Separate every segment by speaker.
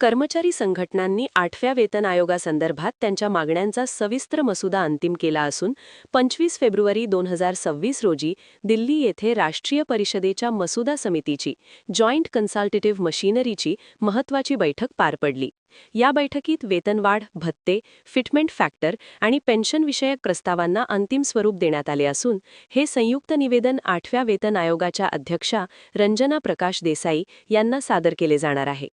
Speaker 1: कर्मचारी संघटनांनी 8व्या वेतन आयोगासंदर्भात त्यांच्या मागण्यांचा सविस्तर मसुदा अंतिम केला असून 25 फेब्रुवारी 2026 रोजी दिल्ली येथे राष्ट्रीय परिषदेच्या मसुदा समितीची जॉईंट कन्सल्टेटिव्ह मशिनरीची महत्त्वाची बैठक पार पडली. या बैठकीत वेतनवाढ, भत्ते, फिटमेंट फॅक्टर आणि पेन्शनविषयक प्रस्तावांना अंतिम स्वरूप देण्यात आले असून हे संयुक्त निवेदन 8व्या वेतन आयोगाच्या अध्यक्षा रंजना प्रकाश देसाई यांना सादर केले जाणार आहे.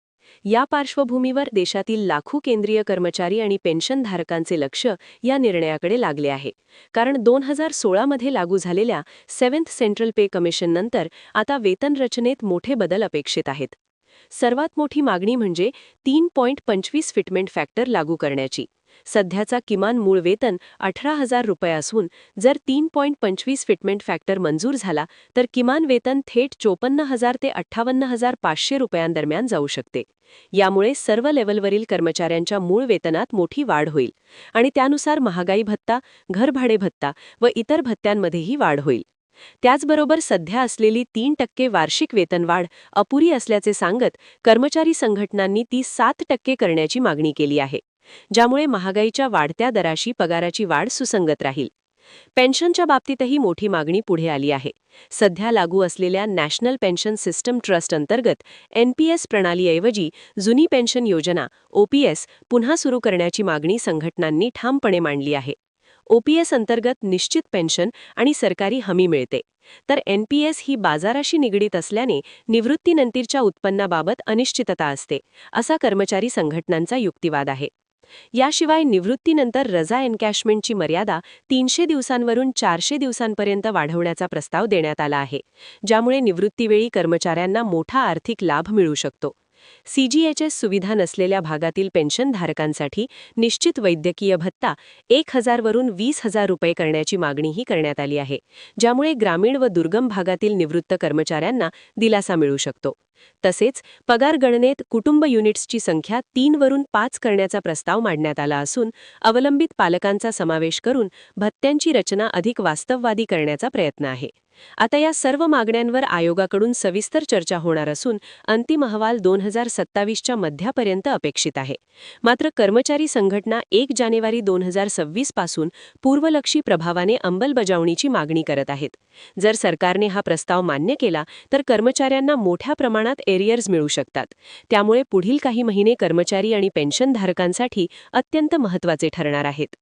Speaker 1: या पार्श्वभूमीवर देशातील लाखो केंद्रीय कर्मचारी आणि पेन्शनधारकांचे लक्ष या निर्णयाकडे लागले आहे. कारण 2016 मध्ये लागू झालेल्या 7th सेंट्रल पे कमिशननंतर आता वेतन रचनेत मोठे बदल अपेक्षित आहेत. सर्वात मोठी मागणी म्हणजे 3.25 फिटमेंट फॅक्टर लागू करण्याची. सध्याचा किमान मूळ वेतन 18,000 रुपये असून जर 3.25 फिटमेंट फॅक्टर मंजूर झाला तर किमान वेतन थेट 54,000 ते 58,500 रुपयांदरम्यान जाऊ शकते. यामुळे सर्व लेव्हलवरील कर्मचाऱ्यांच्या मूळ वेतनात मोठी वाढ होईल आणि त्यानुसार महागाई भत्ता, घरभाडे भत्ता व इतर भत्त्यांमध्येही वाढ होईल. त्याचबरोबर सध्या असलेली 3% वार्षिक वेतनवाढ अपुरी असल्याचे सांगत कर्मचारी संघटनांनी ती 7% करण्याची मागणी केली आहे, ज्यामुळे महागाईच्या वाढत्या दराशी पगाराची वाढ सुसंगत राहील. पेन्शनच्या बाबतीतही मोठी मागणी पुढे आली आहे. सध्या लागू असलेल्या नॅशनल पेन्शन सिस्टम ट्रस्ट अंतर्गत NPS प्रणालीऐवजी जुनी पेन्शन योजना OPS पुन्हा सुरू करण्याची मागणी संघटनांनी ठामपणे मांडली आहे. OPS अंतर्गत निश्चित पेन्शन आणि सरकारी हमी मिळते, तर NPS ही बाजाराशी निगडीत असल्याने निवृत्तीनंतरच्या उत्पन्नाबाबत अनिश्चितता असते, असा कर्मचारी संघटनांचा युक्तिवाद आहे. याशिवाय निवृत्तीनंतर रजा एन्कॅशमेंटची मर्यादा 300 दिवसांवरून 400 दिवसांपर्यंत वाढवण्याचा प्रस्ताव देण्यात आला आहे, ज्यामुळे निवृत्तीवेळी कर्मचाऱ्यांना मोठा आर्थिक लाभ मिळू शकतो. CGHS सुविधा नसलेल्या भागातील पेन्शनधारकांसाठी निश्चित वैद्यकीय भत्ता 1,000 वरून 20,000 रुपये करण्याची मागणीही करण्यात आली आहे, ज्यामुळे ग्रामीण व दुर्गम भागातील निवृत्त कर्मचाऱ्यांना दिलासा मिळू शकतो. तसेच पगार गणनेत कुटुंब युनिट्सची संख्या 3 वरून 5 करण्याचा प्रस्ताव मांडण्यात आला असून अवलंबित पालकांचा समावेश करून भत्त्यांची रचना अधिक वास्तववादी करण्याचा प्रयत्न आहे. आता या सर्व मागण्यांवर आयोगाकडून सविस्तर चर्चा होणार असून अंतिम अहवाल 2027च्या मध्यापर्यंत अपेक्षित आहे. मात्र कर्मचारी संघटना 1 जानेवारी 2026 पासून पूर्वलक्षी प्रभावाने अंमलबजावणीची मागणी करत आहेत. जर सरकारने हा प्रस्ताव मान्य केला तर कर्मचाऱ्यांना मोठ्या प्रमाणात एरियर्स मिळू शकतात. त्यामुळे पुढील काही महिने कर्मचारी आणि पेन्शनधारकांसाठी अत्यंत महत्त्वाचे ठरणार आहेत.